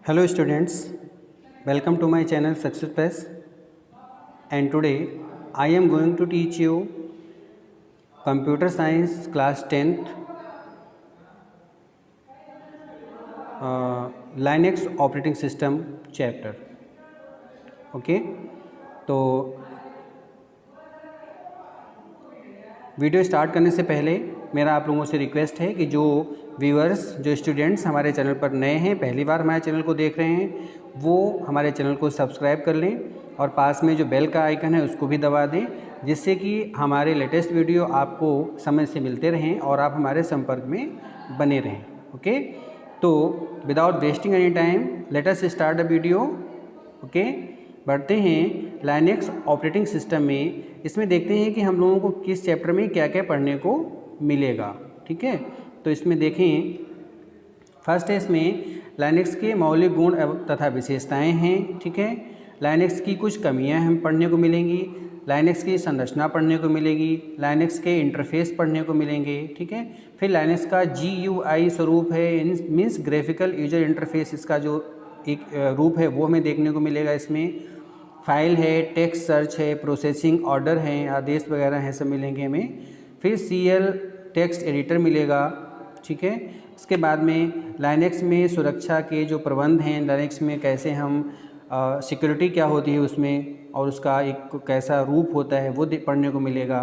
Hello students, welcome to my channel Success Press, and today I am going to teach you Computer Science class 10th Linux operating system chapter. Okay, तो video start करने से पहले मेरा आप लोगों से request है कि जो व्यूअर्स, जो स्टूडेंट्स हमारे चैनल पर नए हैं, पहली बार हमारे चैनल को देख रहे हैं, वो हमारे चैनल को सब्सक्राइब कर लें और पास में जो बेल का आइकन है उसको भी दबा दें, जिससे कि हमारे लेटेस्ट वीडियो आपको समय से मिलते रहें और आप हमारे संपर्क में बने रहें। ओके, तो without wasting any time let us start the video. Okay, बढ़ते हैं लाइनक्स ऑपरेटिंग सिस्टम में। इसमें देखते हैं कि हम लोगों को किस चैप्टर में क्या क्या पढ़ने को मिलेगा। ठीक है, तो इसमें देखें, फर्स्ट है इसमें लाइनक्स के मौलिक गुण तथा विशेषताएं हैं। ठीक है, लाइनक्स की कुछ कमियां हम पढ़ने को मिलेंगी, लाइनक्स की संरचना पढ़ने को मिलेगी, लाइनक्स के इंटरफेस पढ़ने को मिलेंगे। ठीक है, फिर लाइनक्स का GUI स्वरूप है, मीन्स ग्राफिकल यूजर इंटरफेस, इसका जो एक रूप है वो हमें देखने को मिलेगा। इसमें फाइल है, टेक्स्ट सर्च है, प्रोसेसिंग ऑर्डर हैं, आदेश वगैरह हैं, सब मिलेंगे हमें। फिर CL टेक्स्ट एडिटर मिलेगा। ठीक है, इसके बाद में लाइनक्स में सुरक्षा के जो प्रबंध हैं, लाइनक्स में कैसे हम सिक्योरिटी क्या होती है उसमें और उसका एक कैसा रूप होता है वो पढ़ने को मिलेगा।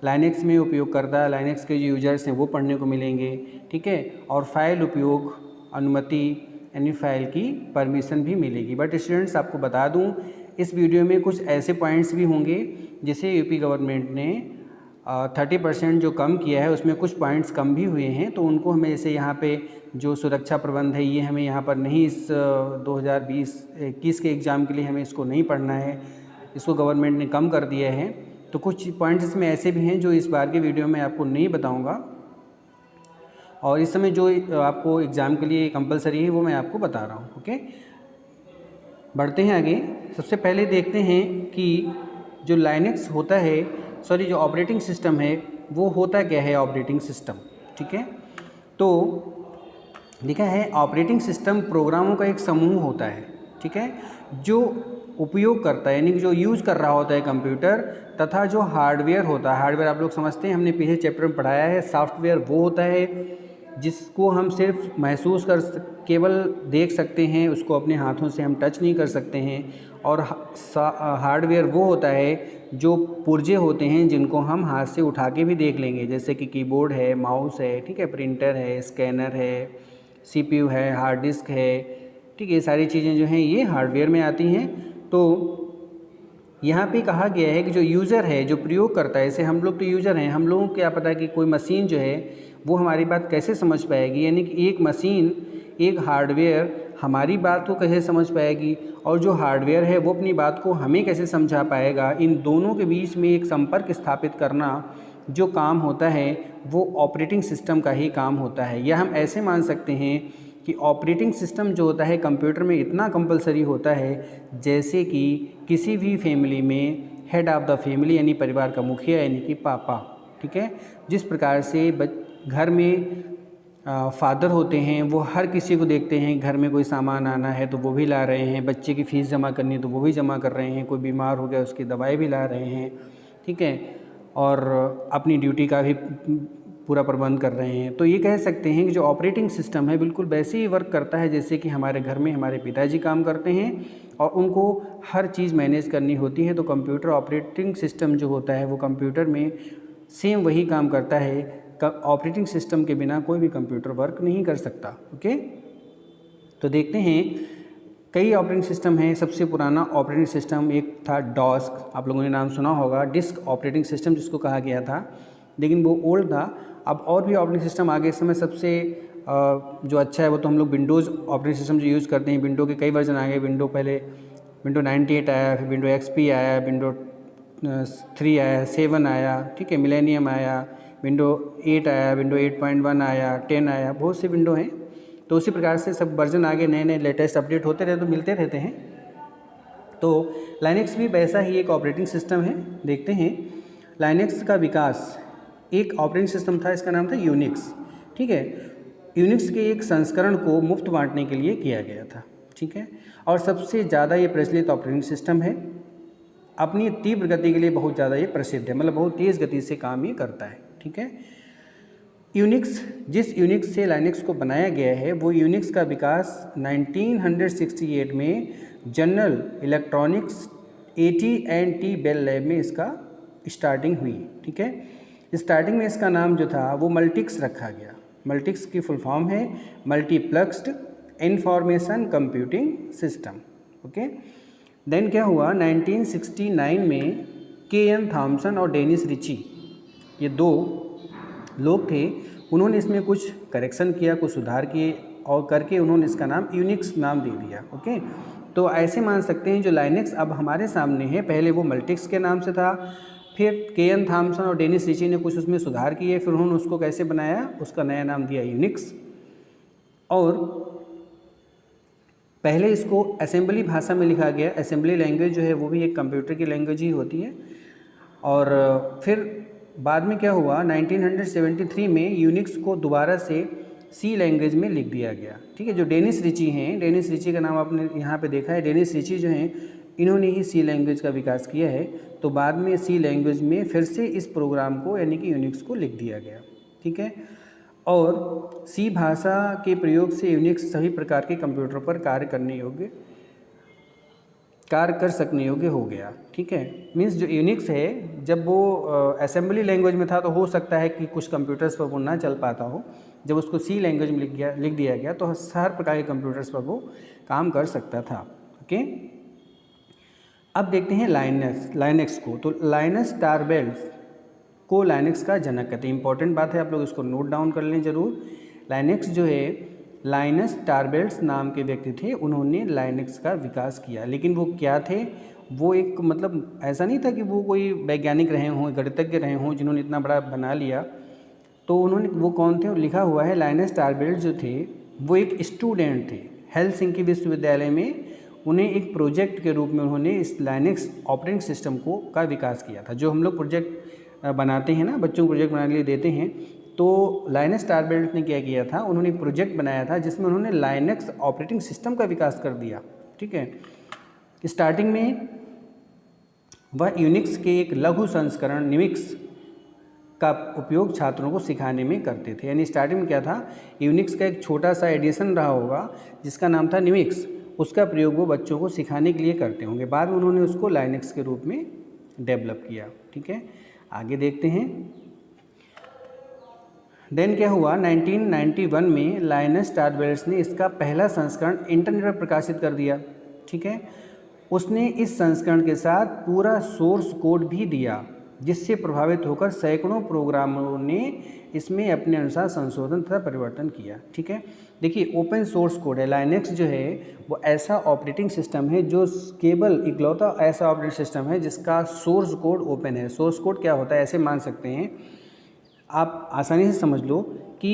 लाइनक्स में उपयोगकर्ता, लाइनक्स के जो यूजर्स हैं वो पढ़ने को मिलेंगे। ठीक है, और फाइल उपयोग अनुमति यानी फाइल की परमिशन भी मिलेगी। बट स्टूडेंट्स, आपको बता दूं, इस वीडियो में कुछ ऐसे पॉइंट्स भी होंगे जिसे यूपी गवर्नमेंट ने 30% जो कम किया है उसमें कुछ पॉइंट्स कम भी हुए हैं, तो उनको हमें जैसे यहाँ पे जो सुरक्षा प्रबंध है ये हमें यहाँ पर नहीं, इस 2020-21 के एग्ज़ाम के लिए हमें इसको नहीं पढ़ना है, इसको गवर्नमेंट ने कम कर दिया है। तो कुछ पॉइंट्स इसमें ऐसे भी हैं जो इस बार के वीडियो में आपको नहीं बताऊँगा, और इस समय जो आपको एग्ज़ाम के लिए कंपलसरी है वो मैं आपको बता रहा हूँ। ओके, बढ़ते हैं आगे। सबसे पहले देखते हैं कि जो लाइनक्स होता है, जो ऑपरेटिंग सिस्टम है वो होता क्या है ऑपरेटिंग सिस्टम। ठीक है, तो लिखा है ऑपरेटिंग सिस्टम प्रोग्रामों का एक समूह होता है। ठीक है, जो उपयोग करता है, यानी कि जो यूज़ कर रहा होता है कंप्यूटर, तथा जो हार्डवेयर होता है, हार्डवेयर आप लोग समझते हैं, हमने पिछले चैप्टर में पढ़ाया है। सॉफ्टवेयर वो होता है जिसको हम सिर्फ महसूस कर केवल देख सकते हैं, उसको अपने हाथों से हम टच नहीं कर सकते हैं। और हार्डवेयर वो होता है जो पुर्जे होते हैं जिनको हम हाथ से उठा के भी देख लेंगे, जैसे कि कीबोर्ड है, माउस है, ठीक है, प्रिंटर है, स्कैनर है, CPU है, हार्ड डिस्क है। ठीक है, ये सारी चीज़ें जो हैं ये हार्डवेयर में आती हैं। तो यहाँ पे कहा गया है कि जो यूज़र है, जो प्रयोग करता है, जैसे हम लोग तो यूज़र हैं, हम लोगों को क्या पता कि कोई मशीन जो है वो हमारी बात कैसे समझ पाएगी, यानी कि एक मशीन, एक हार्डवेयर हमारी बात को कैसे समझ पाएगी और जो हार्डवेयर है वो अपनी बात को हमें कैसे समझा पाएगा। इन दोनों के बीच में एक संपर्क स्थापित करना जो काम होता है वो ऑपरेटिंग सिस्टम का ही काम होता है। या हम ऐसे मान सकते हैं कि ऑपरेटिंग सिस्टम जो होता है कंप्यूटर में इतना कंपलसरी होता है जैसे कि किसी भी फैमिली में हेड ऑफ़ द फैमिली यानी परिवार का मुखिया यानी कि पापा। ठीक है, जिस प्रकार से घर में फादर होते हैं वो हर किसी को देखते हैं, घर में कोई सामान आना है तो वो भी ला रहे हैं, बच्चे की फ़ीस जमा करनी है तो वो भी जमा कर रहे हैं, कोई बीमार हो गया उसकी दवाई भी ला रहे हैं। ठीक है, और अपनी ड्यूटी का भी पूरा प्रबंध कर रहे हैं। तो ये कह सकते हैं कि जो ऑपरेटिंग सिस्टम है बिल्कुल वैसे ही वर्क करता है जैसे कि हमारे घर में हमारे पिताजी काम करते हैं और उनको हर चीज़ मैनेज करनी होती है। तो कंप्यूटर ऑपरेटिंग सिस्टम जो होता है वो कंप्यूटर में सेम वही काम करता है। ऑपरेटिंग सिस्टम के बिना कोई भी कंप्यूटर वर्क नहीं कर सकता। ओके, तो देखते हैं, कई ऑपरेटिंग सिस्टम हैं। सबसे पुराना ऑपरेटिंग सिस्टम एक था डॉस, आप लोगों ने नाम सुना होगा, डिस्क ऑपरेटिंग सिस्टम जिसको कहा गया था, लेकिन वो ओल्ड था। अब और भी ऑपरेटिंग सिस्टम आगे, इस समय सबसे जो अच्छा है वो तो हम लोग विंडोज़ ऑपरेटिंग सिस्टम जो यूज़ करते हैं। विंडो के कई वर्जन आ गए, पहले विंडो 98 आया, फिर विंडो XP आया, विंडो 3 आया, 7 आया, ठीक है, मिलेनियम आया, विंडो 8 आया, विंडो 8.1 आया, 10 आया, बहुत से विंडो हैं। तो उसी प्रकार से सब वर्जन आगे नए नए लेटेस्ट अपडेट होते रहते, तो मिलते रहते हैं। तो लाइनक्स भी वैसा ही एक ऑपरेटिंग सिस्टम है। देखते हैं, लाइनक्स का विकास, एक ऑपरेटिंग सिस्टम था, इसका नाम था यूनिक्स। ठीक है, यूनिक्स के एक संस्करण को मुफ्त बांटने के लिए किया गया था। ठीक है। और सबसे ज़्यादा ये प्रचलित ऑपरेटिंग सिस्टम है, अपनी तीव्र गति के लिए बहुत ज़्यादा ये प्रसिद्ध है, मतलब बहुत तेज़ गति से काम ये करता है, ठीक है। यूनिक्स, जिस यूनिक्स से लाइनक्स को बनाया गया है वो यूनिक्स का विकास 1968 में general electronics AT&T bell lab में इसका स्टार्टिंग हुई, ठीक है। स्टार्टिंग में इसका नाम जो था वो मल्टिक्स रखा गया। मल्टिक्स की फुल फॉर्म है multiplexed information computing system, okay. Then क्या हुआ, 1969 में KN थॉमसन और डेनिस रिची, ये दो लोग थे, उन्होंने इसमें कुछ करेक्शन किया, कुछ सुधार किए और करके उन्होंने इसका नाम यूनिक्स नाम दे दिया, ओके। तो ऐसे मान सकते हैं जो लाइनक्स अब हमारे सामने है, पहले वो मल्टिक्स के नाम से था, फिर KN थॉमसन और डेनिस रिची ने कुछ उसमें सुधार किए, फिर उन्होंने उसको कैसे बनाया, उसका नया नाम दिया यूनिक्स। और पहले इसको असेंबली भाषा में लिखा गया। असेंबली लैंग्वेज जो है वो भी एक कंप्यूटर की लैंग्वेज ही होती है। और फिर बाद में क्या हुआ, 1973 में यूनिक्स को दोबारा से सी लैंग्वेज में लिख दिया गया, ठीक है। जो डेनिस रिची हैं, डेनिस रिची का नाम आपने यहाँ पे देखा है, डेनिस रिची जो हैं इन्होंने ही सी लैंग्वेज का विकास किया है। तो बाद में सी लैंग्वेज में फिर से इस प्रोग्राम को यानी कि यूनिक्स को लिख दिया गया, ठीक है। और सी भाषा के प्रयोग से यूनिक्स सभी प्रकार के कंप्यूटर पर कार्य कर सकने योग्य हो गया, ठीक है। मीन्स जो यूनिक्स है जब वो असेंबली लैंग्वेज में था तो हो सकता है कि कुछ कंप्यूटर्स पर वो ना चल पाता हो, जब उसको सी लैंग्वेज में लिख दिया गया तो हर प्रकार के कंप्यूटर्स पर वो काम कर सकता था, ओके। अब देखते हैं लाइनक्स को। तो लाइनस टॉरवेल्ड्स को लाइनक्स का जनक कहते हैं। इंपॉर्टेंट बात है, आप लोग इसको नोट डाउन कर लें ज़रूर। लाइनक्स जो है, लाइनस टॉरवेल्ड्स नाम के व्यक्ति थे, उन्होंने लाइनक्स का विकास किया। लेकिन वो क्या थे, वो एक मतलब ऐसा नहीं था कि वो कोई वैज्ञानिक रहे हों, गणितज्ञ रहे हों जिन्होंने इतना बड़ा बना लिया। तो उन्होंने, वो कौन थे, लिखा हुआ है लाइनस टॉरवेल्ड्स जो थे वो एक स्टूडेंट थे हेलसिंकी विश्वविद्यालय में। उन्हें एक प्रोजेक्ट के रूप में उन्होंने इस लाइनक्स ऑपरेटिंग सिस्टम का विकास किया था। जो हम लोग प्रोजेक्ट बनाते हैं ना, बच्चों को प्रोजेक्ट बनाने के लिए देते हैं, तो लाइनस टॉरवेल्ड्स ने क्या किया था, उन्होंने एक प्रोजेक्ट बनाया था जिसमें उन्होंने लाइनक्स ऑपरेटिंग सिस्टम का विकास कर दिया, ठीक है। स्टार्टिंग में वह यूनिक्स के एक लघु संस्करण निमिक्स का उपयोग छात्रों को सिखाने में करते थे। यानी स्टार्टिंग में क्या था, यूनिक्स का एक छोटा सा एडिशन रहा होगा जिसका नाम था निमिक्स, उसका प्रयोग वो बच्चों को सिखाने के लिए करते होंगे। बाद में उन्होंने उसको लाइनक्स के रूप में डेवलप किया, ठीक है। आगे देखते हैं। देन क्या हुआ, 1991 में लाइनस टॉरवेल्ड्स ने इसका पहला संस्करण इंटरनेट पर प्रकाशित कर दिया, ठीक है। उसने इस संस्करण के साथ पूरा सोर्स कोड भी दिया, जिससे प्रभावित होकर सैकड़ों प्रोग्रामरों ने इसमें अपने अनुसार संशोधन तथा परिवर्तन किया, ठीक है। देखिए, ओपन सोर्स कोड है। लाइनक्स जो है वो ऐसा ऑपरेटिंग सिस्टम है जो केवल इकलौता ऐसा ऑपरेटिंग सिस्टम है जिसका सोर्स कोड ओपन है। सोर्स कोड क्या होता है, ऐसे मान सकते हैं आप, आसानी से समझ लो कि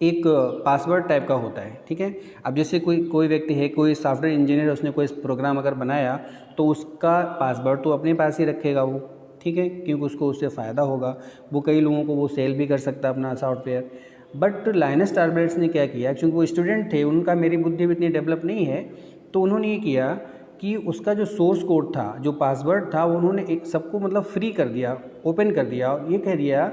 एक पासवर्ड टाइप का होता है, ठीक है। अब जैसे कोई व्यक्ति है, कोई सॉफ्टवेयर इंजीनियर है, उसने कोई प्रोग्राम अगर बनाया तो उसका पासवर्ड तो अपने पास ही रखेगा वो, ठीक है, क्योंकि उसको उससे फ़ायदा होगा। वो कई लोगों को वो सेल भी कर सकता है अपना सॉफ्टवेयर। बट लाइनस टॉरवेल्ड्स ने क्या किया, क्योंकि वो स्टूडेंट थे, उनका मेरी बुद्धि भी इतनी डेवलप नहीं है, तो उन्होंने ये किया कि उसका जो सोर्स कोड था, जो पासवर्ड था, वो उन्होंने एक सबको मतलब फ्री कर दिया, ओपन कर दिया, और ये कह दिया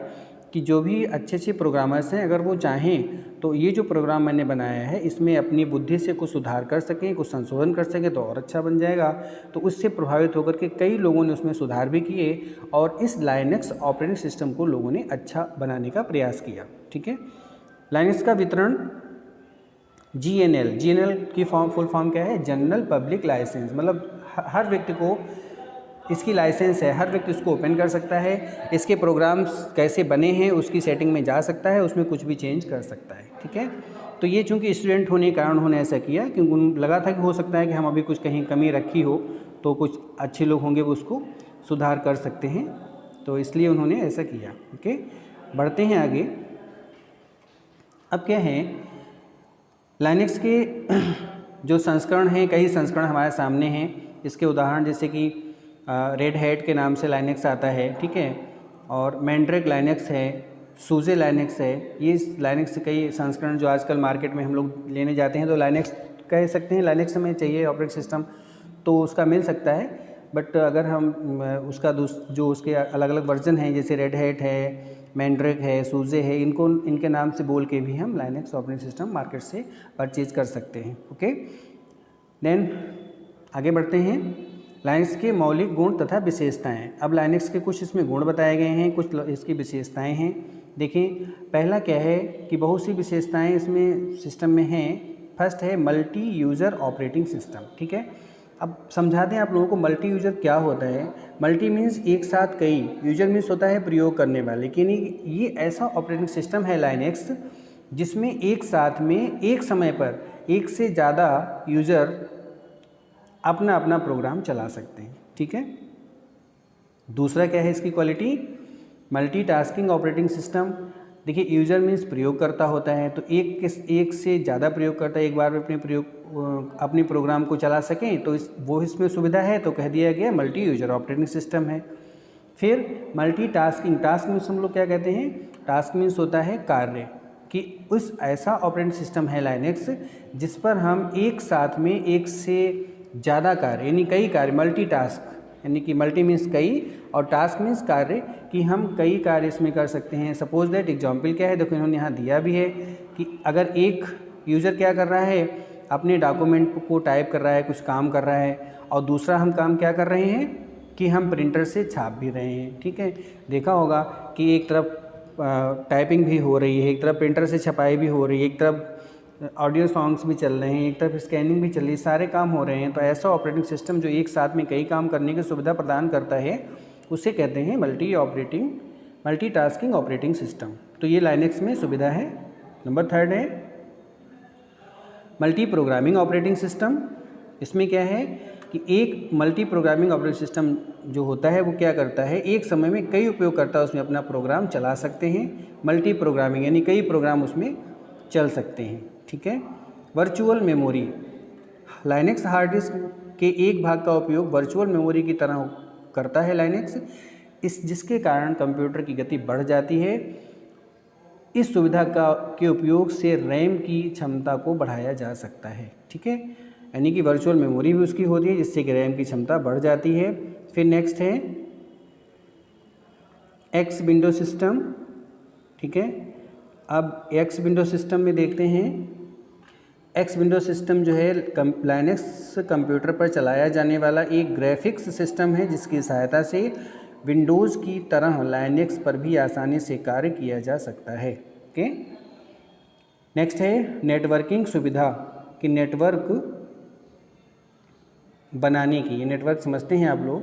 कि जो भी अच्छे अच्छे प्रोग्रामर्स हैं, अगर वो चाहें तो ये जो प्रोग्राम मैंने बनाया है इसमें अपनी बुद्धि से कुछ सुधार कर सकें, कुछ संशोधन कर सकें तो और अच्छा बन जाएगा। तो उससे प्रभावित होकर के कई लोगों ने उसमें सुधार भी किए और इस लाइनक्स ऑपरेटिंग सिस्टम को लोगों ने अच्छा बनाने का प्रयास किया, ठीक है। लाइनक्स का वितरण GNL की फुल फॉर्म क्या है, जनरल पब्लिक लाइसेंस, मतलब हर व्यक्ति को इसकी लाइसेंस है, हर व्यक्ति उसको ओपन कर सकता है। इसके प्रोग्राम्स कैसे बने हैं उसकी सेटिंग में जा सकता है, उसमें कुछ भी चेंज कर सकता है, ठीक है। तो ये चूंकि स्टूडेंट होने के कारण उन्होंने ऐसा किया, क्योंकि उनको लगा था कि हो सकता है कि हम अभी कुछ कहीं कमी रखी हो तो कुछ अच्छे लोग होंगे वो उसको सुधार कर सकते हैं, तो इसलिए उन्होंने ऐसा किया, ओके। बढ़ते हैं आगे। अब क्या है, लाइनक्स के जो संस्करण हैं, कई संस्करण हमारे सामने हैं। इसके उदाहरण जैसे कि रेड हैट के नाम से लाइनक्स आता है, ठीक है, और मैंड्रेक लाइनक्स है, सूजे लाइनेक्स है, ये लाइनेक्स के कई संस्करण जो आजकल मार्केट में हम लोग लेने जाते हैं तो लाइनेक्स कह सकते हैं, लाइनेक्स में चाहिए ऑपरेटिंग सिस्टम तो उसका मिल सकता है। बट अगर हम उसका जो उसके अलग अलग वर्जन हैं जैसे रेड हैट है, मैंड्रिक है, सूजे है, इनके नाम से बोल के भी हम लाइनेक्स ऑपरेटिंग सिस्टम मार्केट से परचेज कर सकते हैं। ओके, देन आगे बढ़ते हैं। लाइनेक्स के मौलिक गुण तथा विशेषताएं। अब लाइनेक्स के कुछ इसमें गुण बताए गए हैं, कुछ इसकी विशेषताएं हैं। देखिए पहला क्या है कि बहुत सी विशेषताएं इसमें सिस्टम में हैं। फर्स्ट है मल्टी यूज़र ऑपरेटिंग सिस्टम। ठीक है, अब समझा दें आप लोगों को मल्टी यूज़र क्या होता है। मल्टी मीन्स एक साथ कई, यूज़र मीन्स होता है प्रयोग करने वाले। लेकिन ये ऐसा ऑपरेटिंग सिस्टम है लाइनेक्स जिसमें एक साथ में एक समय पर एक से ज़्यादा यूज़र अपना अपना प्रोग्राम चला सकते हैं। ठीक है, दूसरा क्या है इसकी क्वालिटी, मल्टीटास्किंग ऑपरेटिंग सिस्टम। देखिए यूज़र मीन्स प्रयोगकर्ता होता है तो एक से ज़्यादा प्रयोगकर्ता एक बार में अपने प्रोग्राम को चला सकें तो वो इसमें सुविधा है, तो कह दिया गया मल्टी यूज़र ऑपरेटिंग सिस्टम है। फिर मल्टीटास्किंग, टास्क मीन्स हम लोग क्या कहते हैं, टास्क मीन्स होता है कार्य, कि उस ऐसा ऑपरेटिंग सिस्टम है लाइनेक्स जिस पर हम एक साथ में एक से ज़्यादा कार्य यानी कई कार्य, मल्टीटास्क यानी कि मल्टी मीन्स कई और टास्क मीन्स कार्य, कि हम कई कार्य इसमें कर सकते हैं। सपोज दैट एग्जाम्पल क्या है, देखो इन्होंने यहाँ दिया भी है कि अगर एक यूज़र क्या कर रहा है, अपने डॉक्यूमेंट को टाइप कर रहा है, कुछ काम कर रहा है, और दूसरा हम काम क्या कर रहे हैं कि हम प्रिंटर से छाप भी रहे हैं। ठीक है, देखा होगा कि एक तरफ टाइपिंग भी हो रही है, एक तरफ प्रिंटर से छपाई भी हो रही है, एक तरफ ऑडियो सॉन्ग्स भी चल रहे हैं, एक तरफ स्कैनिंग भी चल रही है, सारे काम हो रहे हैं। तो ऐसा ऑपरेटिंग सिस्टम जो एक साथ में कई काम करने की सुविधा प्रदान करता है उसे कहते हैं मल्टीटास्किंग ऑपरेटिंग सिस्टम। तो ये लाइनेक्स में सुविधा है। नंबर थर्ड है मल्टी प्रोग्रामिंग ऑपरेटिंग सिस्टम। इसमें क्या है कि एक मल्टी प्रोग्रामिंग ऑपरेटिंग सिस्टम जो होता है वो क्या करता है, एक समय में कई उपयोगकर्ता उसमें अपना प्रोग्राम चला सकते हैं। मल्टी प्रोग्रामिंग यानी कई प्रोग्राम उसमें चल सकते हैं। ठीक है, virtual memory, Linux hard disk के एक भाग का उपयोग वर्चुअल मेमोरी की तरह करता है लाइनेक्स, जिसके कारण कंप्यूटर की गति बढ़ जाती है। इस सुविधा के उपयोग से रैम की क्षमता को बढ़ाया जा सकता है। ठीक है, यानी कि वर्चुअल मेमोरी भी उसकी होती है जिससे कि रैम की क्षमता बढ़ जाती है। फिर नेक्स्ट है एक्स विंडो सिस्टम। ठीक है, अब एक्स विंडो सिस्टम में देखते हैं। एक्स विंडो सिस्टम जो है लाइनेक्स कंप्यूटर पर चलाया जाने वाला एक ग्राफिक्स सिस्टम है जिसकी सहायता से विंडोज़ की तरह लाइनेक्स पर भी आसानी से कार्य किया जा सकता है। ओके, नेक्स्ट है नेटवर्किंग सुविधा, कि नेटवर्क बनाने की, ये नेटवर्क समझते हैं आप लोग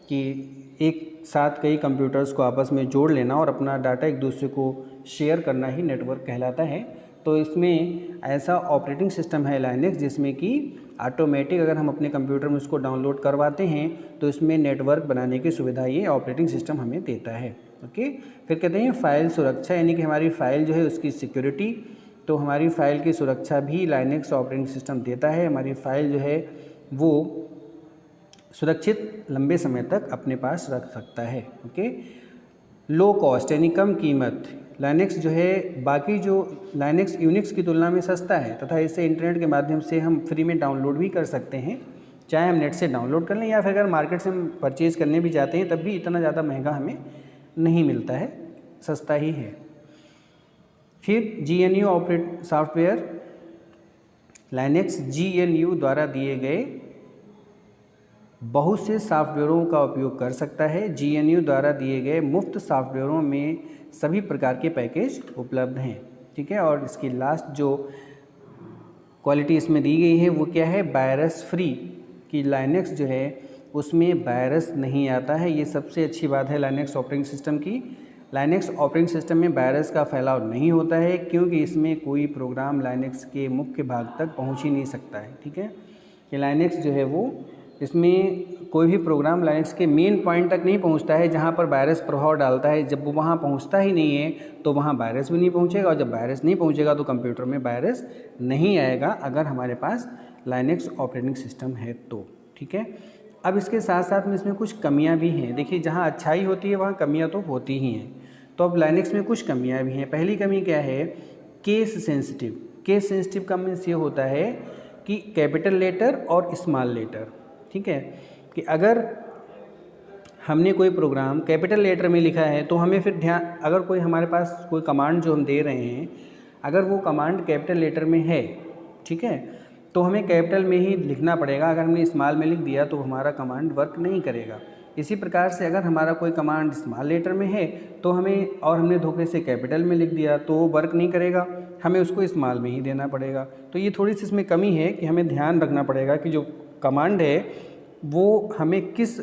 कि एक साथ कई कंप्यूटर्स को आपस में जोड़ लेना और अपना डाटा एक दूसरे को शेयर करना ही नेटवर्क कहलाता है। तो इसमें ऐसा ऑपरेटिंग सिस्टम है लाइनेक्स जिसमें कि ऑटोमेटिक अगर हम अपने कंप्यूटर में उसको डाउनलोड करवाते हैं तो इसमें नेटवर्क बनाने की सुविधा ये ऑपरेटिंग सिस्टम हमें देता है। ओके, फिर कहते हैं फाइल सुरक्षा, यानी कि हमारी फ़ाइल जो है उसकी सिक्योरिटी, तो हमारी फ़ाइल की सुरक्षा भी लाइनेक्स ऑपरेटिंग सिस्टम देता है। हमारी फ़ाइल जो है वो सुरक्षित लंबे समय तक अपने पास रख सकता है। ओके, लो कॉस्ट यानी कम कीमत, लाइनेक्स जो है बाकी जो लाइनेक्स यूनिक्स की तुलना में सस्ता है तथा इसे इंटरनेट के माध्यम से हम फ्री में डाउनलोड भी कर सकते हैं, चाहे हम नेट से डाउनलोड कर लें या फिर अगर मार्केट से हम परचेज़ करने भी जाते हैं तब भी इतना ज़्यादा महंगा हमें नहीं मिलता है, सस्ता ही है। फिर GNU operate software, Linux GNU द्वारा दिए गए बहुत से सॉफ्टवेयरों का उपयोग कर सकता है। GNU द्वारा दिए गए मुफ्त सॉफ्टवेयरों में सभी प्रकार के पैकेज उपलब्ध हैं। ठीक है, और इसकी लास्ट जो क्वालिटी इसमें दी गई है वो क्या है, वायरस फ्री, कि लाइनेक्स जो है उसमें वायरस नहीं आता है। ये सबसे अच्छी बात है लाइनेक्स ऑपरेटिंग सिस्टम की। लाइनेक्स ऑपरेटिंग सिस्टम में वायरस का फैलाव नहीं होता है क्योंकि इसमें कोई प्रोग्राम लाइनेक्स के मुख्य भाग तक पहुंच ही नहीं सकता है। ठीक है, कि लाइनेक्स जो है वो इसमें कोई भी प्रोग्राम लाइनेक्स के मेन पॉइंट तक नहीं पहुंचता है जहां पर वायरस प्रभाव डालता है। जब वो वहां पहुंचता ही नहीं है तो वहां वायरस भी नहीं पहुंचेगा, और जब वायरस नहीं पहुंचेगा तो कंप्यूटर में वायरस नहीं आएगा अगर हमारे पास लाइनेक्स ऑपरेटिंग सिस्टम है तो। ठीक है, अब इसके साथ साथ में इसमें कुछ कमियां भी हैं। देखिए जहाँ अच्छाई होती है वहाँ कमियाँ तो होती ही हैं। तो अब लाइनेक्स में कुछ कमियां भी हैं। पहली कमी क्या है, केस सेंसिटिव। केस सेंसिटिव का मीन्स ये होता है कि कैपिटल लेटर और स्मॉल लेटर, ठीक है, कि अगर हमने कोई प्रोग्राम कैपिटल लेटर में लिखा है तो हमें फिर ध्यान, अगर कोई हमारे पास कोई कमांड जो हम दे रहे हैं अगर वो कमांड कैपिटल लेटर में है, ठीक है, तो हमें कैपिटल में ही लिखना पड़ेगा। अगर हमने स्मॉल में लिख दिया तो हमारा कमांड वर्क नहीं करेगा। इसी प्रकार से अगर हमारा कोई कमांड स्मॉल लेटर में है तो हमें, और हमने धोखे से कैपिटल में लिख दिया तो वो वर्क नहीं करेगा, हमें उसको स्मॉल में ही देना पड़ेगा। तो ये थोड़ी सी इसमें कमी है कि हमें ध्यान रखना पड़ेगा कि जो कमांड है वो हमें किस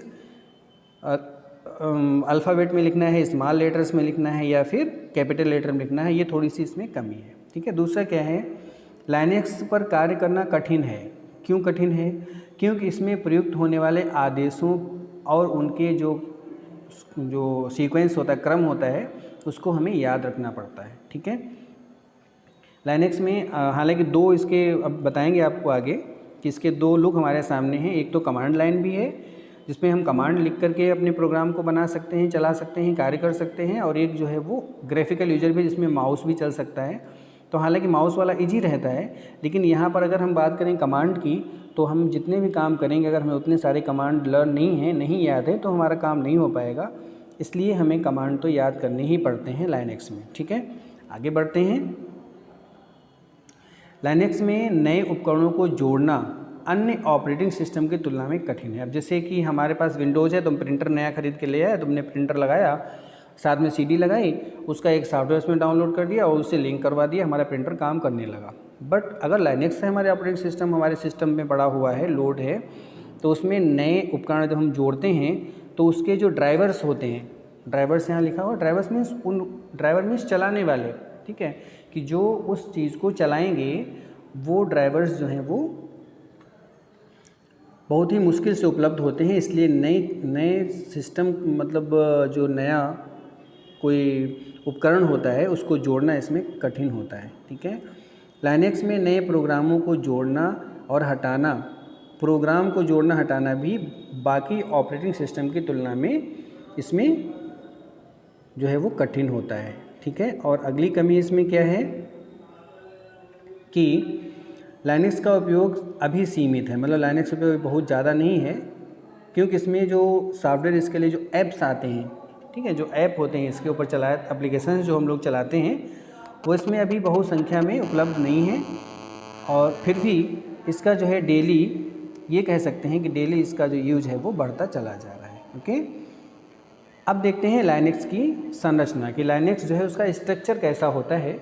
अल्फ़ाबेट में लिखना है, स्मॉल लेटर्स में लिखना है या फिर कैपिटल लेटर में लिखना है। ये थोड़ी सी इसमें कमी है, ठीक है। दूसरा क्या है, लाइनेक्स पर कार्य करना कठिन है। क्यों कठिन है? क्योंकि इसमें प्रयुक्त होने वाले आदेशों और उनके जो सीक्वेंस होता है, क्रम होता है, उसको हमें याद रखना पड़ता है, ठीक है। लाइनेक्स में हालांकि दो इसके अब बताएंगे आपको आगे कि इसके दो लुक हमारे सामने हैं। एक तो कमांड लाइन भी है जिसमें हम कमांड लिख करके अपने प्रोग्राम को बना सकते हैं, चला सकते हैं, कार्य कर सकते हैं, और एक जो है वो ग्राफिकल यूजर भी जिसमें माउस भी चल सकता है। तो हालांकि माउस वाला इजी रहता है, लेकिन यहाँ पर अगर हम बात करें कमांड की तो हम जितने भी काम करेंगे अगर हमें उतने सारे कमांड लर्न नहीं है, नहीं याद है, तो हमारा काम नहीं हो पाएगा। इसलिए हमें कमांड तो याद करने ही पड़ते हैं लाइनेक्स में, ठीक है। आगे बढ़ते हैं। लाइनेक्स में नए उपकरणों को जोड़ना अन्य ऑपरेटिंग सिस्टम की तुलना में कठिन है। अब जैसे कि हमारे पास विंडोज़ है, तुम प्रिंटर नया खरीद के ले आए, तुमने प्रिंटर लगाया, साथ में सीडी लगाई, उसका एक सॉफ्टवेयर उसमें डाउनलोड कर दिया और उससे लिंक करवा दिया, हमारा प्रिंटर काम करने लगा। बट अगर लाइनेक्स से हमारे ऑपरेटिंग सिस्टम हमारे सिस्टम में पड़ा हुआ है, लोड है, तो उसमें नए उपकरण जब हम जोड़ते हैं तो उसके जो ड्राइवर्स होते हैं, ड्राइवर्स यहाँ लिखा हुआ, ड्राइवर्स मीन्स ड्राइवर मीन्स चलाने वाले, ठीक है, कि जो उस चीज़ को चलाएंगे वो ड्राइवर्स जो हैं वो बहुत ही मुश्किल से उपलब्ध होते हैं। इसलिए नए सिस्टम मतलब जो नया कोई उपकरण होता है उसको जोड़ना इसमें कठिन होता है, ठीक है। लाइनेक्स में नए प्रोग्रामों को जोड़ना और हटाना, प्रोग्राम को जोड़ना हटाना भी बाकी ऑपरेटिंग सिस्टम की तुलना में इसमें जो है वो कठिन होता है, ठीक है। और अगली कमी इसमें क्या है कि लाइनेक्स का उपयोग अभी सीमित है, मतलब लाइनेक्स का उपयोग बहुत ज़्यादा नहीं है, क्योंकि इसमें जो सॉफ्टवेयर इसके लिए जो ऐप्स आते हैं, ठीक है, जो ऐप होते हैं इसके ऊपर चलाए एप्लीकेशन जो हम लोग चलाते हैं वो इसमें अभी बहुत संख्या में उपलब्ध नहीं है। और फिर भी इसका जो है डेली, ये कह सकते हैं कि डेली इसका जो यूज है वो बढ़ता चला जा रहा है, ओके। अब देखते हैं लाइनेक्स की संरचना, कि लाइनेक्स जो है उसका स्ट्रक्चर कैसा होता है।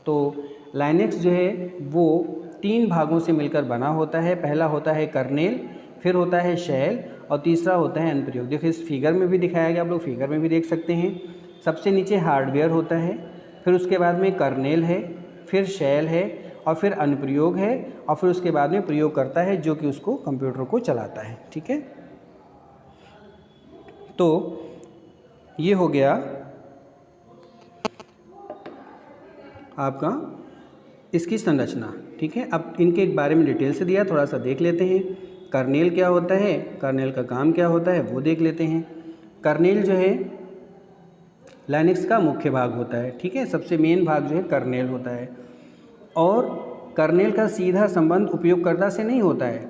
तो लाइनेक्स जो है वो 3 भागों से मिलकर बना होता है। पहला होता है कर्नेल, फिर होता है शेल, और तीसरा होता है अनुप्रयोग। देखिए इस फिगर में भी दिखाया गया, आप लोग फिगर में भी देख सकते हैं। सबसे नीचे हार्डवेयर होता है, फिर उसके बाद में कर्नेल है, फिर शेल है, और फिर अनुप्रयोग है, और फिर उसके बाद में प्रयोग करता है जो कि उसको कंप्यूटर को चलाता है, ठीक है। तो ये हो गया आपका इसकी संरचना, ठीक है। अब इनके बारे में डिटेल से दिया, थोड़ा सा देख लेते हैं। कर्नेल क्या होता है, कर्नेल का काम क्या होता है वो देख लेते हैं। कर्नेल जो है लाइनेक्स का मुख्य भाग होता है, ठीक है, सबसे मेन भाग जो है कर्नेल होता है। और कर्नेल का सीधा संबंध उपयोगकर्ता से नहीं होता है,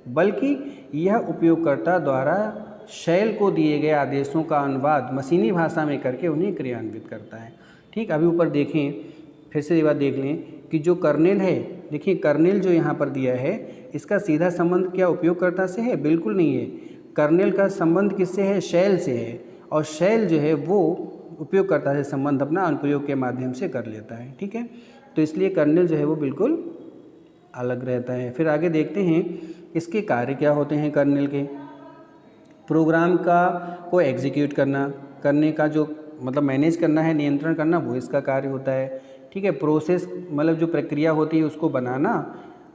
बल्कि यह उपयोगकर्ता द्वारा शेल को दिए गए आदेशों का अनुवाद मशीनी भाषा में करके उन्हें क्रियान्वित करता है, ठीक। अभी ऊपर देखें, फिर से ये बात देख लें कि जो कर्नेल है, देखिए कर्नेल जो यहाँ पर दिया है इसका सीधा संबंध क्या उपयोगकर्ता से है? बिल्कुल नहीं है। कर्नेल का संबंध किससे है? शेल से है, और शेल जो है वो उपयोगकर्ता से संबंध अपना अनुप्रयोग के माध्यम से कर लेता है, ठीक है। तो इसलिए कर्नेल जो है वो बिल्कुल अलग रहता है। फिर आगे देखते हैं इसके कार्य क्या होते हैं कर्नेल के। प्रोग्राम को एग्जीक्यूट करने का जो मतलब मैनेज करना है, नियंत्रण करना, वो इसका कार्य होता है, ठीक है। प्रोसेस मतलब जो प्रक्रिया होती है उसको बनाना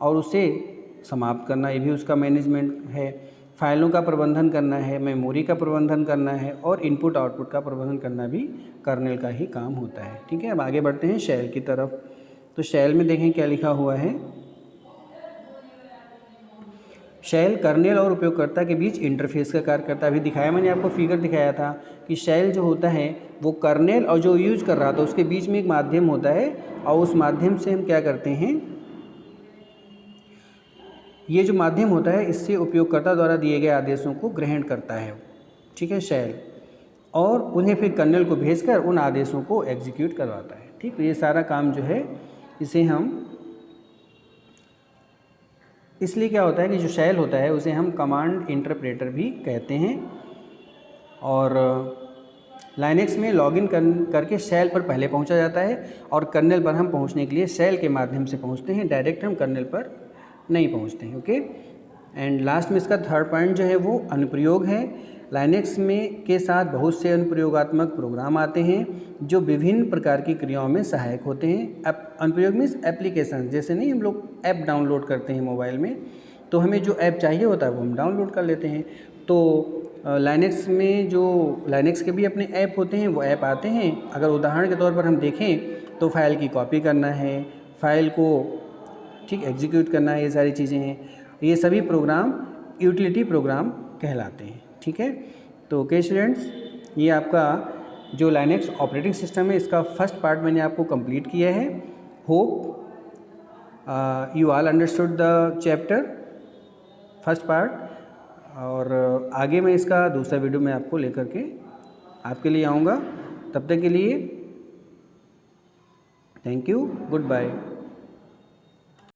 और उसे समाप्त करना, ये भी उसका मैनेजमेंट है। फाइलों का प्रबंधन करना है, मेमोरी का प्रबंधन करना है, और इनपुट आउटपुट का प्रबंधन करना भी कर्नेल का ही काम होता है, ठीक है। अब आगे बढ़ते हैं शेल की तरफ। तो शेल में देखें क्या लिखा हुआ है। शेल कर्नेल और उपयोगकर्ता के बीच इंटरफेस का कार्य करता है। अभी दिखाया मैंने आपको, फिगर दिखाया था कि शेल जो होता है वो कर्नेल और जो यूज कर रहा था उसके बीच में एक माध्यम होता है, और उस माध्यम से हम क्या करते हैं, ये जो माध्यम होता है इससे उपयोगकर्ता द्वारा दिए गए आदेशों को ग्रहण करता है, ठीक है, शेल, और उन्हें फिर कर्नेल को भेजकर उन आदेशों को एग्जीक्यूट करवाता है। ठीक, तो ये सारा काम जो है इसे हम, इसलिए क्या होता है कि जो शेल होता है उसे हम कमांड इंटरप्रेटर भी कहते हैं। और लाइनेक्स में लॉगिन करके शेल पर पहले पहुंचा जाता है, और कर्नेल पर हम पहुंचने के लिए शेल के माध्यम से पहुंचते हैं, डायरेक्ट हम कर्नेल पर नहीं पहुंचते हैं। ओके, एंड लास्ट में इसका थर्ड पॉइंट जो है वो अनुप्रयोग है। लाइनेक्स में के साथ बहुत से अनुप्रयोगात्मक प्रोग्राम आते हैं जो विभिन्न प्रकार की क्रियाओं में सहायक होते हैं। अनुप्रयोग मीन्स एप्लीकेशन, जैसे नहीं हम लोग ऐप डाउनलोड करते हैं मोबाइल में, तो हमें जो ऐप चाहिए होता है वो हम डाउनलोड कर लेते हैं। तो लाइनेक्स में जो लाइनेक्स के भी अपने ऐप होते हैं, वो ऐप आते हैं। अगर उदाहरण के तौर पर हम देखें तो फाइल की कॉपी करना है, फाइल को ठीक एग्जीक्यूट करना है, ये सारी चीज़ें हैं। ये सभी प्रोग्राम यूटिलिटी प्रोग्राम कहलाते हैं। ठीक है, तो ओके स्टूडेंट्स, ये आपका जो लाइनेक्स ऑपरेटिंग सिस्टम है इसका फर्स्ट पार्ट मैंने आपको कंप्लीट किया है। Hope you all understood the chapter first part, और आगे मैं इसका दूसरा वीडियो मैं आपको लेकर के आपके लिए आऊँगा। तब तक के लिए थैंक यू, गुड बाय।